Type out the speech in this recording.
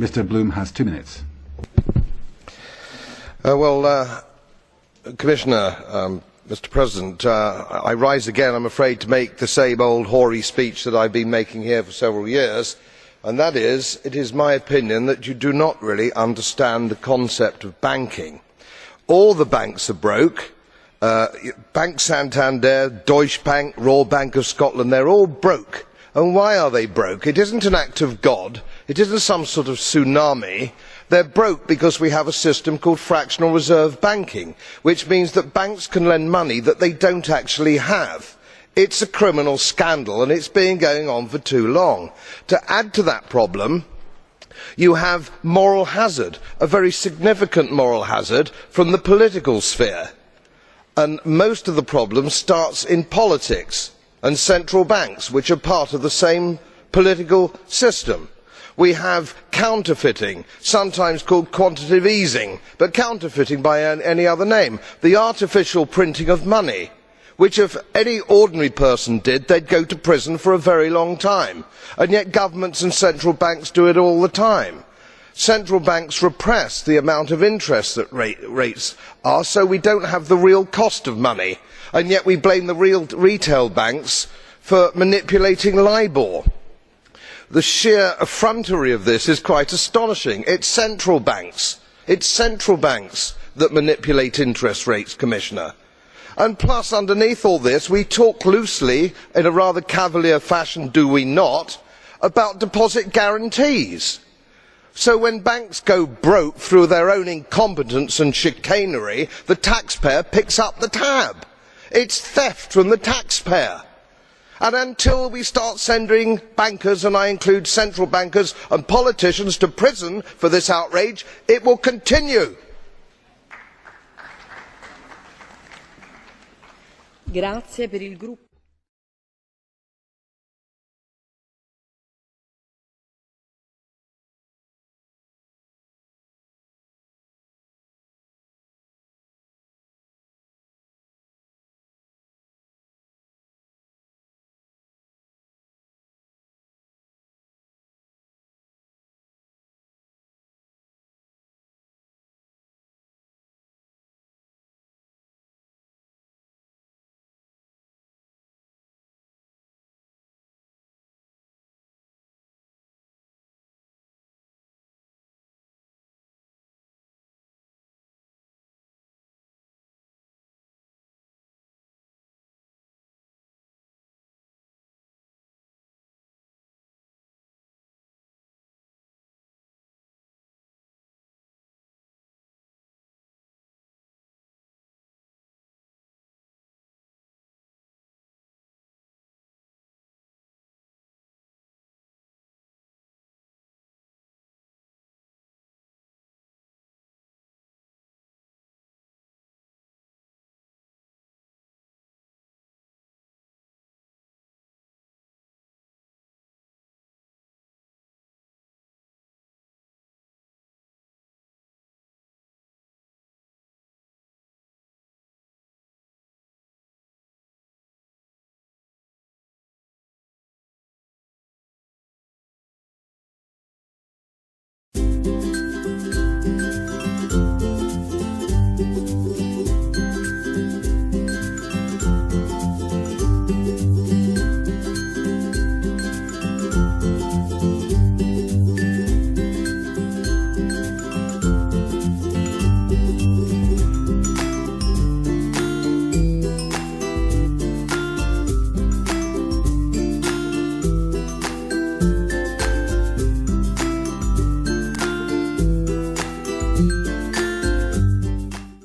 Mr. Bloom has 2 minutes. Commissioner, Mr. President, I rise again, I'm afraid, to make the same old hoary speech that I've been making here for several years, and that is, it is my opinion that you do not really understand the concept of banking. All the banks are broke. Bank Santander, Deutsche Bank, Royal Bank of Scotland, they're all broke. And why are they broke? It isn't an act of God. It isn't some sort of tsunami. They're broke because we have a system called fractional reserve banking, which means that banks can lend money that they don't actually have. It's a criminal scandal, and it's been going on for too long. To add to that problem, you have moral hazard, a very significant moral hazard from the political sphere. And most of the problem starts in politics and central banks, which are part of the same political system. We have counterfeiting, sometimes called quantitative easing, but counterfeiting by any other name. The artificial printing of money, which if any ordinary person did, they'd go to prison for a very long time. And yet governments and central banks do it all the time. Central banks repress the amount of interest that rates are, so we don't have the real cost of money. And yet we blame the real retail banks for manipulating LIBOR. The sheer effrontery of this is quite astonishing. It's central banks that manipulate interest rates, Commissioner. And plus, underneath all this, we talk loosely, in a rather cavalier fashion, do we not, about deposit guarantees. So when banks go broke through their own incompetence and chicanery, the taxpayer picks up the tab. It's theft from the taxpayer. And until we start sending bankers, and I include central bankers and politicians, to prison for this outrage, it will continue. Grazie per il gruppo.